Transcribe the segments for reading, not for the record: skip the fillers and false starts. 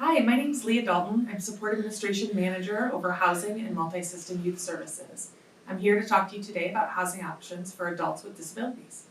Hi, my name is Leah Dalton. I'm Support Administration Manager over Housing and Multi-System Youth Services. I'm here to talk to you today about housing options for adults with disabilities.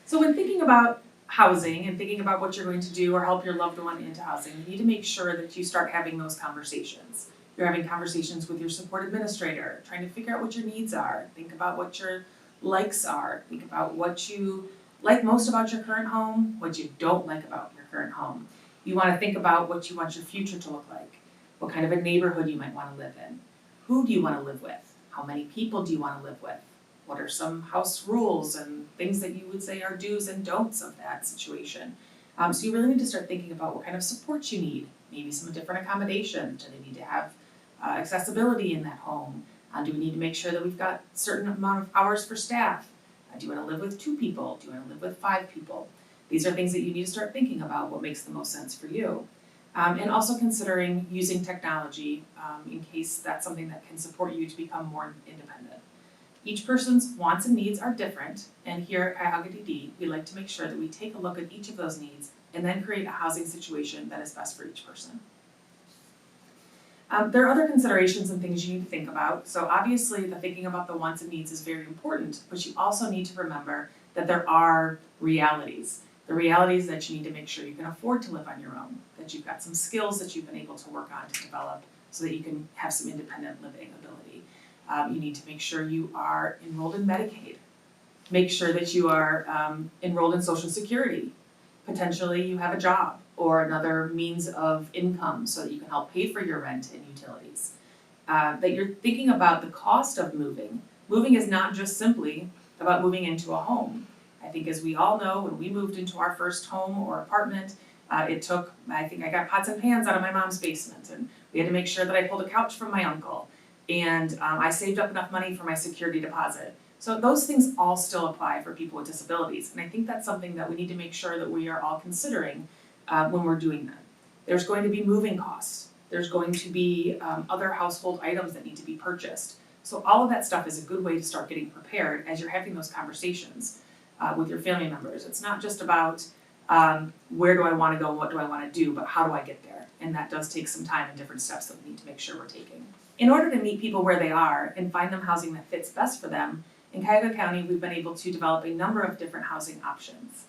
So when thinking about housing and thinking about what you're going to do or help your loved one into housing, you need to make sure that you start having those conversations. You're having conversations with your support administrator, trying to figure out what your needs are, think about what your likes are, think about what you like most about your current home, what you don't like about your current home. You want to think about what you want your future to look like, what kind of a neighborhood you might want to live in, who do you want to live with, how many people do you want to live with, what are some house rules and things that you would say are do's and don'ts of that situation. So you really need to start thinking about what kind of support you need, maybe some different accommodations. Do they need to have accessibility in that home? Do we need to make sure that we've got a certain amount of hours for staff? Do you want to live with 2 people? Do you want to live with 5 people? These are things that you need to start thinking about, what makes the most sense for you. And also considering using technology in case that's something that can support you to become more independent. Each person's wants and needs are different, and here at Cuyahoga DD, we like to make sure that we take a look at each of those needs and then create a housing situation that is best for each person. There are other considerations and things you need to think about. So obviously the thinking about the wants and needs is very important, but you also need to remember that there are realities. The reality is that you need to make sure you can afford to live on your own, that you've got some skills that you've been able to work on to develop so that you can have some independent living ability. You need to make sure you are enrolled in Medicaid. Make sure that you are enrolled in Social Security. Potentially you have a job or another means of income so that you can help pay for your rent and utilities. That you're thinking about the cost of moving. Moving is not just simply about moving into a home. I think as we all know, when we moved into our first home or apartment, it took, I think I got pots and pans out of my mom's basement, and we had to make sure that I pulled a couch from my uncle, and I saved up enough money for my security deposit. So those things all still apply for people with disabilities, and I think that's something that we need to make sure that we are all considering when we're doing that. There's going to be moving costs. There's going to be other household items that need to be purchased. So all of that stuff is a good way to start getting prepared as you're having those conversations with your family members. It's not just about where do I want to go and what do I want to do, but how do I get there? And that does take some time and different steps that we need to make sure we're taking. In order to meet people where they are and find them housing that fits best for them, in Cuyahoga County we've been able to develop a number of different housing options.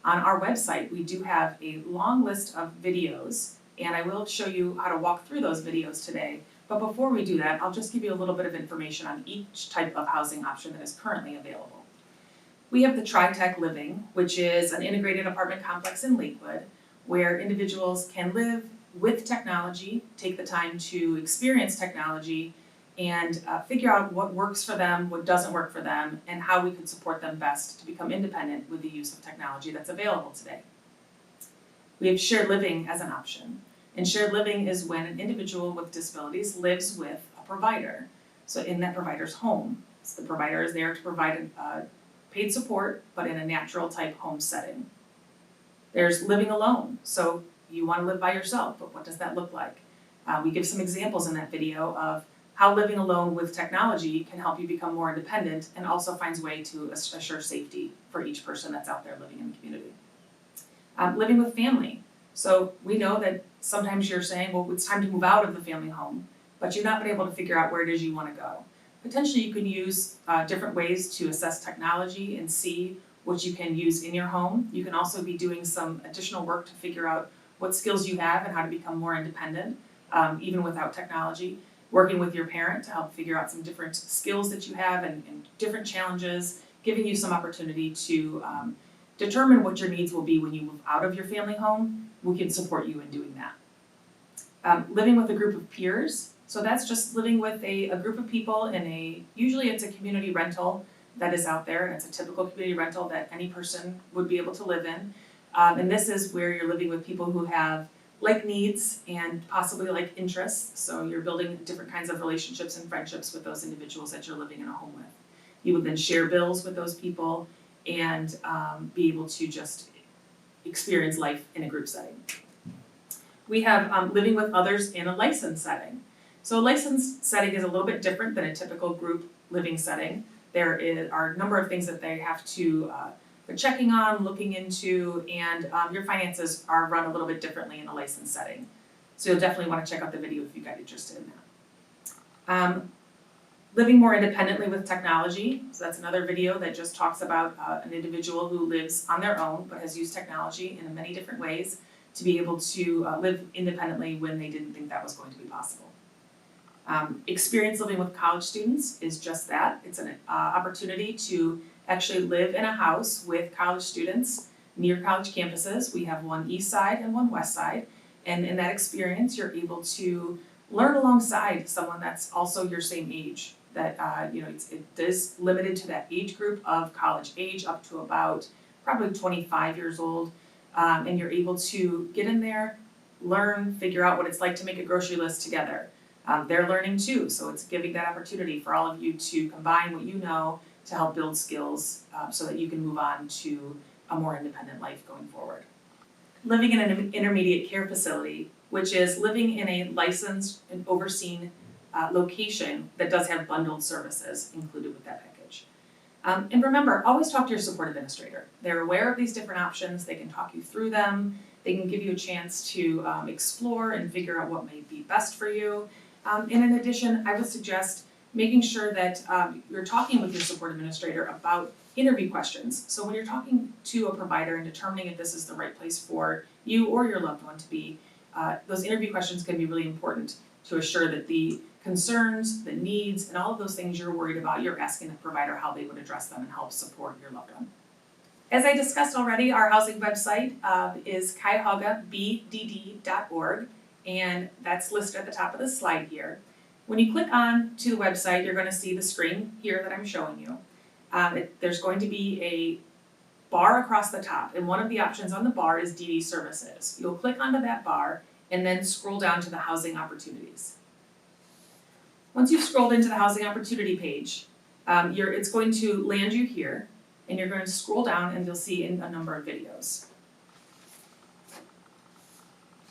On our website we do have a long list of videos, and I will show you how to walk through those videos today. But before we do that, I'll just give you a little bit of information on each type of housing option that is currently available. We have the Tri-Tech Living, which is an integrated apartment complex in Lakewood, where individuals can live with technology, take the time to experience technology, and figure out what works for them, what doesn't work for them, and how we could support them best to become independent with the use of technology that's available today. We have shared living as an option, and shared living is when an individual with disabilities lives with a provider, so in that provider's home. So the provider is there to provide paid support, but in a natural type home setting. There's living alone, so you want to live by yourself, but what does that look like? We give some examples in that video of how living alone with technology can help you become more independent and also finds a way to assure safety for each person that's out there living in the community. Living with family. So we know that sometimes you're saying, well, it's time to move out of the family home, but you've not been able to figure out where it is you want to go. Potentially you can use different ways to assess technology and see what you can use in your home. You can also be doing some additional work to figure out what skills you have and how to become more independent, even without technology. Working with your parent to help figure out some different skills that you have and different challenges, giving you some opportunity to determine what your needs will be when you move out of your family home. We can support you in doing that. Living with a group of peers. So that's just living with a group of people in usually it's a community rental that is out there, and it's a typical community rental that any person would be able to live in. And this is where you're living with people who have like needs and possibly like interests, so you're building different kinds of relationships and friendships with those individuals that you're living in a home with. You would then share bills with those people and be able to just experience life in a group setting. We have living with others in a licensed setting. So a licensed setting is a little bit different than a typical group living setting. There are a number of things that they have to they're checking on, looking into, and your finances are run a little bit differently in a licensed setting. So you'll definitely want to check out the video if you got interested in that. Living more independently with technology. So that's another video that just talks about an individual who lives on their own but has used technology in many different ways to be able to live independently when they didn't think that was going to be possible. Experience living with college students is just that. It's an opportunity to actually live in a house with college students near college campuses. We have one east side and one west side. And in that experience, you're able to learn alongside someone that's also your same age. That it is limited to that age group of college age up to about probably 25 years old. And you're able to get in there, learn, figure out what it's like to make a grocery list together. They're learning too, so it's giving that opportunity for all of you to combine what you know to help build skills so that you can move on to a more independent life going forward. Living in an intermediate care facility, which is living in a licensed and overseen location that does have bundled services included with that package. And remember, always talk to your support administrator. They're aware of these different options, they can talk you through them, they can give you a chance to explore and figure out what may be best for you. And in addition, I would suggest making sure that you're talking with your support administrator about interview questions. So when you're talking to a provider and determining if this is the right place for you or your loved one to be, those interview questions can be really important to assure that the concerns, the needs, and all of those things you're worried about, you're asking the provider how they would address them and help support your loved one. As I discussed already, our housing website is cuyahogaBDD.org, and that's listed at the top of the slide here. When you click on to the website, you're going to see the screen here that I'm showing you. There's going to be a bar across the top, and one of the options on the bar is DD Services. You'll click onto that bar and then scroll down to the housing opportunities. Once you've scrolled into the housing opportunity page, it's going to land you here, and you're going to scroll down and you'll see a number of videos.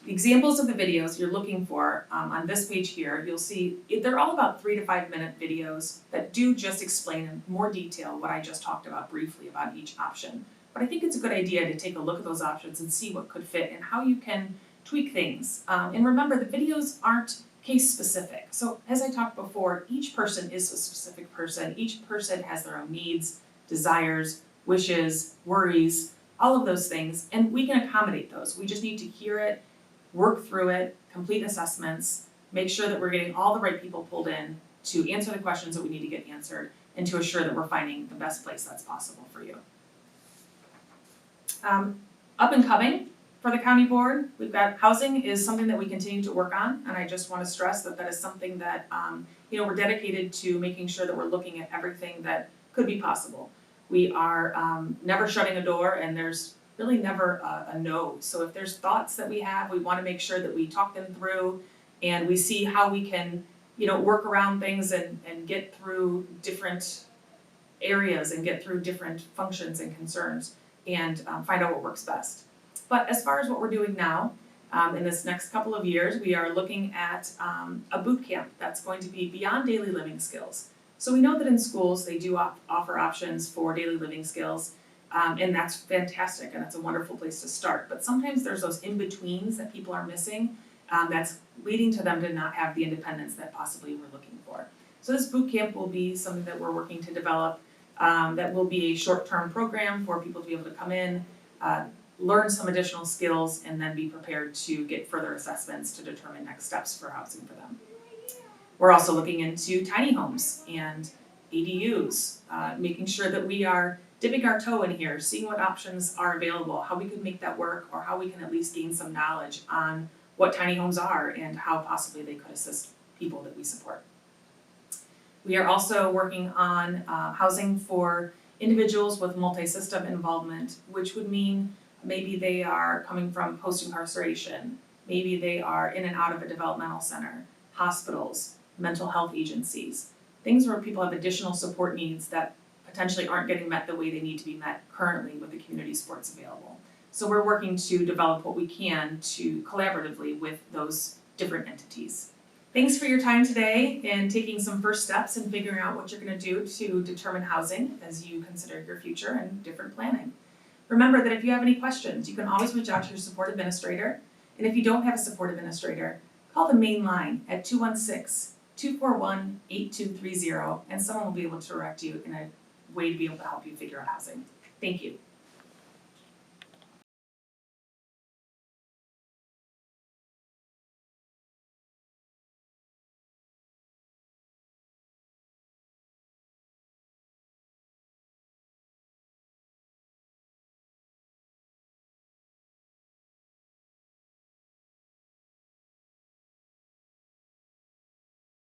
Examples of the videos you're looking for on this page here, you'll see they're all about 3 to 5 minute videos that do just explain in more detail what I just talked about briefly about each option. But I think it's a good idea to take a look at those options and see what could fit and how you can tweak things. And remember, the videos aren't case specific. So as I talked before, each person is a specific person. Each person has their own needs, desires, wishes, worries, all of those things, and we can accommodate those. We just need to hear it, work through it, complete assessments, make sure that we're getting all the right people pulled in to answer the questions that we need to get answered and to assure that we're finding the best place that's possible for you. Up and coming for the county board, we've got housing is something that we continue to work on, and I just want to stress that that is something that we're dedicated to making sure that we're looking at everything that could be possible. We are never shutting a door, and there's really never a no. So if there's thoughts that we have, we want to make sure that we talk them through and we see how we can, work around things and get through different areas and get through different functions and concerns and find out what works best. But as far as what we're doing now, in this next couple of years, we are looking at a boot camp that's going to be beyond daily living skills. So we know that in schools, they do offer options for daily living skills. And that's fantastic, and that's a wonderful place to start. But sometimes there's those in-betweens that people are missing that's leading to them to not have the independence that possibly we're looking for. So this boot camp will be something that we're working to develop that will be a short-term program for people to be able to come in, learn some additional skills, and then be prepared to get further assessments to determine next steps for housing for them. We're also looking into tiny homes and ADUs, making sure that we are dipping our toe in here, seeing what options are available, how we could make that work, or how we can at least gain some knowledge on what tiny homes are and how possibly they could assist people that we support. We are also working on housing for individuals with multi-system involvement, which would mean maybe they are coming from post-incarceration, maybe they are in and out of a developmental center, hospitals, mental health agencies, things where people have additional support needs that potentially aren't getting met the way they need to be met currently with the community supports available. So we're working to develop what we can to collaboratively with those different entities. Thanks for your time today and taking some first steps in figuring out what you're going to do to determine housing as you consider your future and different planning. Remember that if you have any questions, you can always reach out to your support administrator. And if you don't have a support administrator, call the main line at 216-241-8230, and someone will be able to direct you in a way to be able to help you figure out housing. Thank you.